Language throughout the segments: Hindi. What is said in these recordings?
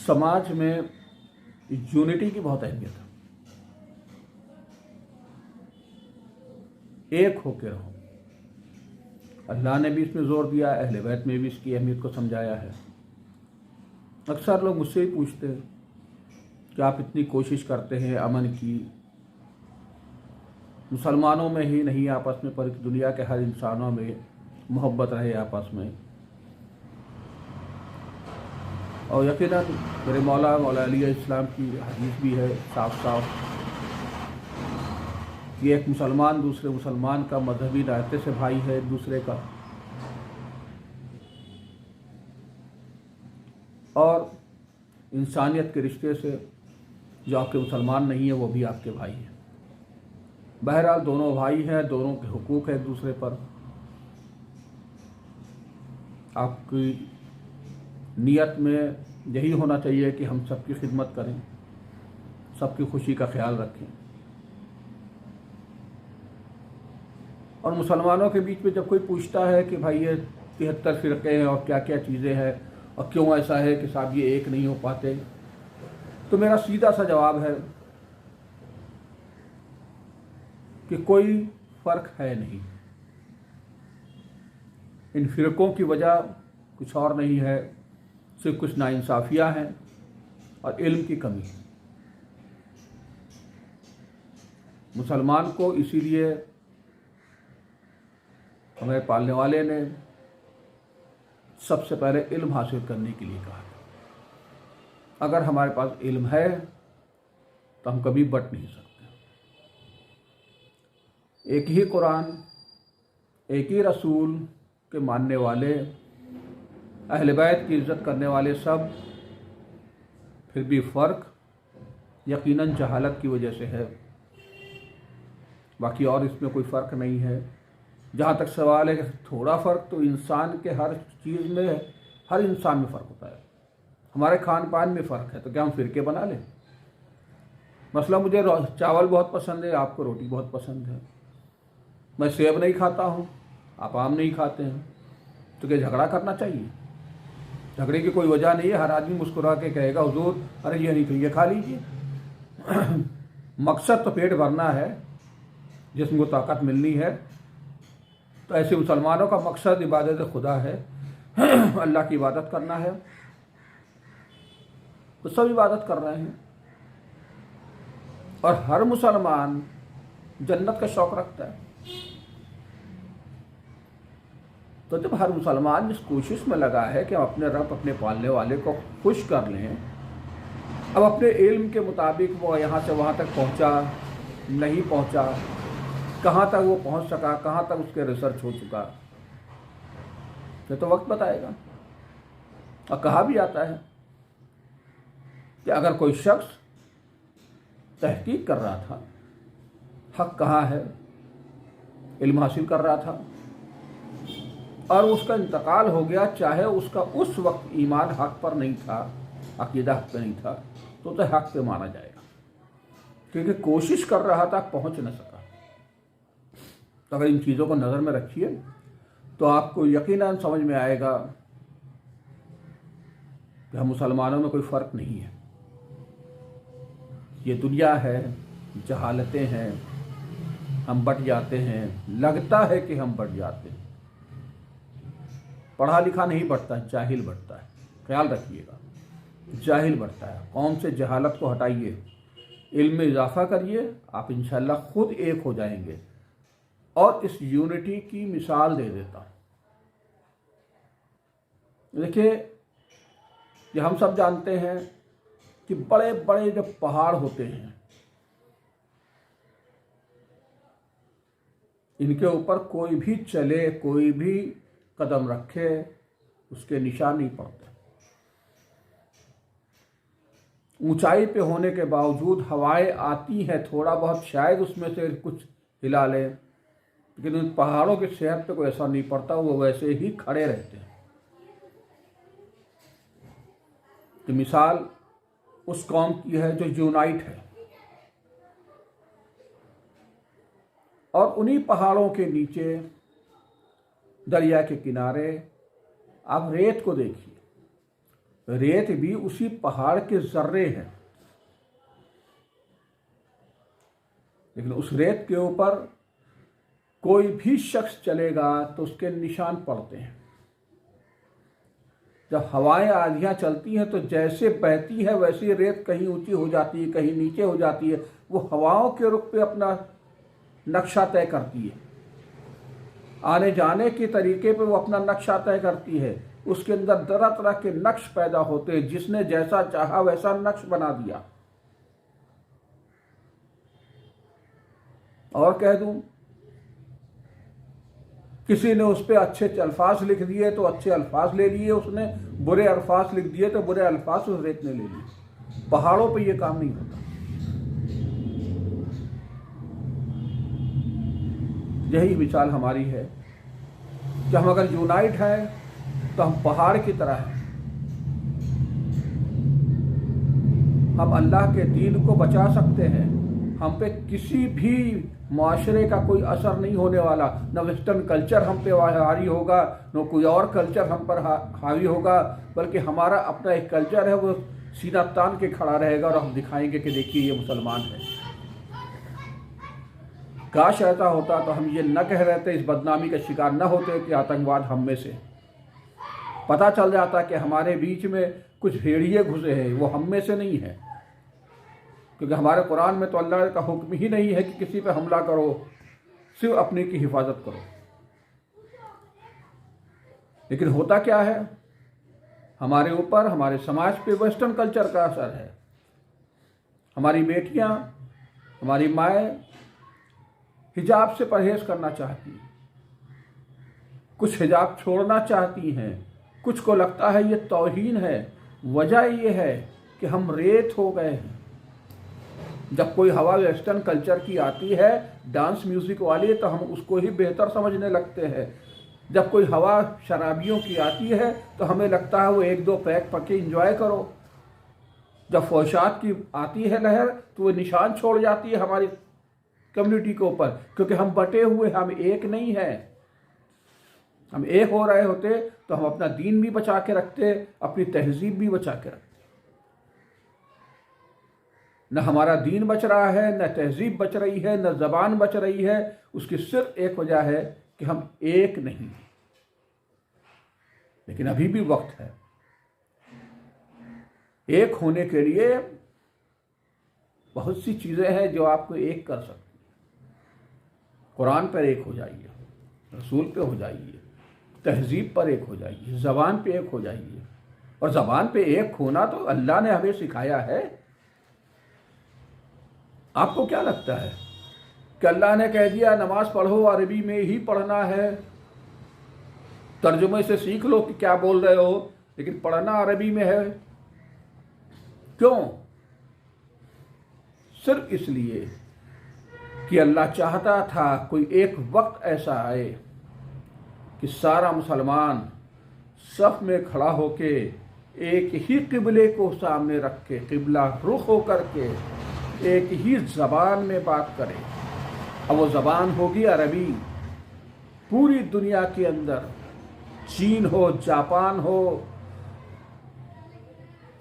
समाज में यूनिटी की बहुत अहमियत है। एक होकर रहो। अल्लाह ने भी इसमें जोर दिया, अहले बैत में भी इसकी अहमियत को समझाया है। अक्सर लोग मुझसे ही पूछते हैं कि आप इतनी कोशिश करते हैं अमन की, मुसलमानों में ही नहीं आपस में, पर दुनिया के हर इंसानों में मोहब्बत रहे आपस में। और यकीनन मेरे मौला अली इस्लाम की हदीस भी है साफ साफ कि एक मुसलमान दूसरे मुसलमान का मजहबी नाते से भाई है, एक दूसरे का, और इंसानियत के रिश्ते से जो आपके मुसलमान नहीं है वो भी आपके भाई हैं। बहरहाल दोनों भाई हैं, दोनों के हुकूक है एक दूसरे पर। आपकी नीयत में यही होना चाहिए कि हम सबकी खिदमत करें, सबकी खुशी का ख्याल रखें। और मुसलमानों के बीच में जब कोई पूछता है कि भाई ये 73 फ़िरक़े हैं और क्या क्या चीज़ें हैं और क्यों ऐसा है कि साहब ये एक नहीं हो पाते, तो मेरा सीधा सा जवाब है कि कोई फ़र्क है नहीं। इन फ़िरक़ों की वजह कुछ और नहीं है, सिर्फ कुछ नाइंसाफ़ियाँ हैं और इल्म की कमी है। मुसलमान को इसीलिए हमें पालने वाले ने सबसे पहले इल्म हासिल करने के लिए कहा। अगर हमारे पास इल्म है तो हम कभी बट नहीं सकते। एक ही कुरान, एक ही रसूल के मानने वाले, अहले बैत की इज़्ज़त करने वाले सब, फिर भी फ़र्क यकीनन जहालत की वजह से है, बाकी और इसमें कोई फ़र्क नहीं है। जहाँ तक सवाल है कि थोड़ा फ़र्क, तो इंसान के हर चीज़ में, हर इंसान में फ़र्क होता है। हमारे खान पान में फ़र्क है, तो क्या हम फ़िरके बना लें? मसला मुझे चावल बहुत पसंद है, आपको रोटी बहुत पसंद है। मैं सेब नहीं खाता हूँ, आप आम नहीं खाते हैं, तो क्या झगड़ा करना चाहिए? झगड़े की कोई वजह नहीं है। हर आदमी मुस्कुरा के कहेगा हुजूर अरे ये नहीं तो ये खा लीजिए। मकसद तो पेट भरना है, जिस्म को ताकत मिलनी है। तो ऐसे मुसलमानों का मकसद इबादत खुदा है, अल्लाह की इबादत करना है, तो सब इबादत कर रहे हैं। और हर मुसलमान जन्नत का शौक़ रखता है। तो जब हर मुसलमान इस कोशिश में लगा है कि हम अपने रब, अपने पालने वाले को खुश कर लें, अब अपने इल्म के मुताबिक वो यहाँ से वहाँ तक पहुँचा, नहीं पहुँचा, कहाँ तक वो पहुँच सका, कहाँ तक उसके रिसर्च हो चुका, ये तो वक्त बताएगा। और कहा भी आता है कि अगर कोई शख्स तहकीक कर रहा था, हक़ कहाँ है, इल्म हासिल कर रहा था, और उसका इंतकाल हो गया, चाहे उसका उस वक्त ईमान हक़ पर नहीं था, अक़ीदा हक़ पे नहीं था, तो हक़ पे माना जाएगा, क्योंकि कोशिश कर रहा था, पहुँच न सका। तो अगर इन चीज़ों को नज़र में रखिए तो आपको यकीनन समझ में आएगा कि हम मुसलमानों में कोई फ़र्क नहीं है। ये दुनिया है, जहालतें हैं, हम बट जाते हैं, लगता है कि हम बट जाते हैं। पढ़ा लिखा नहीं बढ़ता, जाहिल बढ़ता है। ख्याल रखिएगा, जाहिल बढ़ता है। कौम से जहालत को हटाइए, इल्म में इजाफा करिए, आप इंशाअल्लाह खुद एक हो जाएंगे। और इस यूनिटी की मिसाल दे देता हूँ। देखिए, ये हम सब जानते हैं कि बड़े बड़े जो पहाड़ होते हैं, इनके ऊपर कोई भी चले, कोई भी कदम रखे, उसके निशान नहीं पड़ते। ऊंचाई पे होने के बावजूद हवाएं आती हैं, थोड़ा बहुत शायद उसमें से कुछ हिला ले, लेकिन उन पहाड़ों की सेहत पे कोई असर नहीं पड़ता, वो वैसे ही खड़े रहते हैं। तो मिसाल उस कौम की है जो यूनाइट है, और उन्हीं पहाड़ों के नीचे दरिया के किनारे आप रेत को देखिए। रेत भी उसी पहाड़ के जर्रे हैं, लेकिन उस रेत के ऊपर कोई भी शख्स चलेगा तो उसके निशान पड़ते हैं। जब हवाएं आंधियां चलती हैं तो जैसे बहती है वैसी रेत कहीं ऊंची हो जाती है, कहीं नीचे हो जाती है। वो हवाओं के रुख पे अपना नक्शा तय करती है, आने जाने के तरीके पे वो अपना नक्शा तय करती है। उसके अंदर तरह तरह के नक्श पैदा होते हैं, जिसने जैसा चाहा वैसा नक्श बना दिया। और कह दूं, किसी ने उस पर अच्छे अल्फाज लिख दिए तो अच्छे अल्फाज ले लिए उसने, बुरे अल्फाज लिख दिए तो बुरे अल्फाज उस रेत ने ले लिए। पहाड़ों पे ये काम नहीं होता। यही मिसाल हमारी है कि हम अगर यूनाइट हैं तो हम पहाड़ की तरह हैं। हम अल्लाह के दीन को बचा सकते हैं। हम पे किसी भी माशरे का कोई असर नहीं होने वाला। न वेस्टर्न कल्चर हम पे हावी होगा, न कोई और कल्चर हम पर हावी होगा, बल्कि हमारा अपना एक कल्चर है, वो सीना तान के खड़ा रहेगा और हम दिखाएंगे कि देखिए ये मुसलमान है। काश ऐसा होता तो हम ये न कह रहते, इस बदनामी का शिकार न होते कि आतंकवाद हम में से। पता चल जाता कि हमारे बीच में कुछ भेड़िए घुसे हैं, वो हम में से नहीं है। क्योंकि हमारे कुरान में तो अल्लाह का हुक्म ही नहीं है कि किसी पे हमला करो, सिर्फ अपने की हिफाजत करो। लेकिन होता क्या है, हमारे ऊपर, हमारे समाज पे वेस्टर्न कल्चर का असर है। हमारी बेटियां, हमारी माएँ हिजाब से परहेज करना चाहती हैं, कुछ हिजाब छोड़ना चाहती हैं, कुछ को लगता है ये तौहीन है। वजह ये है कि हम रेत हो गए हैं। जब कोई हवा वेस्टर्न कल्चर की आती है, डांस म्यूजिक वाली, तो हम उसको ही बेहतर समझने लगते हैं। जब कोई हवा शराबियों की आती है तो हमें लगता है वो एक दो पैक पके एंजॉय करो। जब फौशात की आती है लहर तो वो निशान छोड़ जाती है हमारी कम्युनिटी के ऊपर, क्योंकि हम बटे हुए, हम एक नहीं हैं। हम एक हो रहे होते तो हम अपना दीन भी बचा के रखते, अपनी तहजीब भी बचा के रखते। न हमारा दीन बच रहा है, न तहजीब बच रही है, न ज़बान बच रही है। उसकी सिर्फ एक वजह है कि हम एक नहीं। लेकिन अभी भी वक्त है। एक होने के लिए बहुत सी चीज़ें हैं जो आपको एक कर सकती हैं। कुरान पर एक हो जाइए, रसूल पे हो जाइए, तहजीब पर एक हो जाइए, ज़बान पे एक हो जाइए। और ज़बान पे एक होना तो अल्लाह ने हमें सिखाया है। आपको क्या लगता है कि अल्लाह ने कह दिया नमाज पढ़ो, अरबी में ही पढ़ना है, तर्जुमे से सीख लो कि क्या बोल रहे हो, लेकिन पढ़ना अरबी में है? क्यों? सिर्फ इसलिए कि अल्लाह चाहता था कोई एक वक्त ऐसा आए कि सारा मुसलमान सफ में खड़ा होके एक ही किबले को सामने रख के, किबला रुख होकर के एक ही ज़बान में बात करे। अब वो ज़बान होगी अरबी। पूरी दुनिया के अंदर, चीन हो, जापान हो,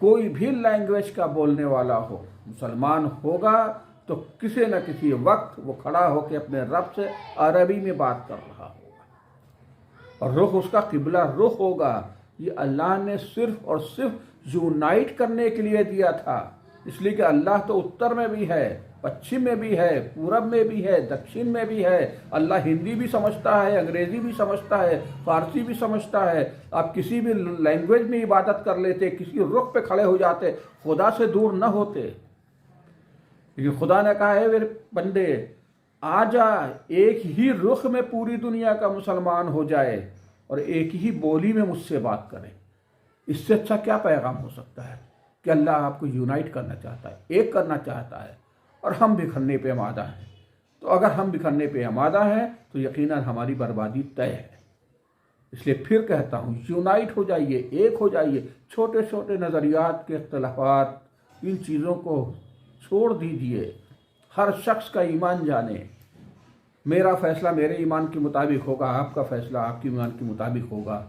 कोई भी लैंग्वेज का बोलने वाला हो, मुसलमान होगा तो किसी न किसी वक्त वो खड़ा होकर अपने रब से अरबी में बात कर रहा होगा और रुख उसका किबला रुख होगा। ये अल्लाह ने सिर्फ और सिर्फ यूनाइट करने के लिए दिया था। इसलिए कि अल्लाह तो उत्तर में भी है, पश्चिम में भी है, पूरब में भी है, दक्षिण में भी है। अल्लाह हिंदी भी समझता है, अंग्रेज़ी भी समझता है, फारसी भी समझता है। आप किसी भी लैंग्वेज में इबादत कर लेते, किसी रुख पे खड़े हो जाते, खुदा से दूर न होते। लेकिन खुदा ने कहा है मेरे बंदे आ जा, एक ही रुख में पूरी दुनिया का मुसलमान हो जाए और एक ही बोली में मुझसे बात करे। इससे अच्छा क्या पैगाम हो सकता है कि अल्लाह आपको यूनाइट करना चाहता है, एक करना चाहता है, और हम बिखरने पे आमादा हैं। तो अगर हम बिखरने पे आमादा हैं तो यकीनन हमारी बर्बादी तय है। इसलिए फिर कहता हूँ, यूनाइट हो जाइए, एक हो जाइए। छोटे छोटे नज़रियात के इख्तलाफात, इन चीज़ों को छोड़ दीजिए। हर शख्स का ईमान जाने। मेरा फ़ैसला मेरे ईमान के मुताबिक होगा, आपका फ़ैसला आपके ईमान के मुताबिक होगा।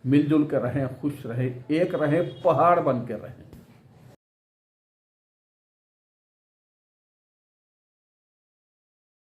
मिलजुल के रहें, खुश रहें, एक रहें, पहाड़ बन के रहें।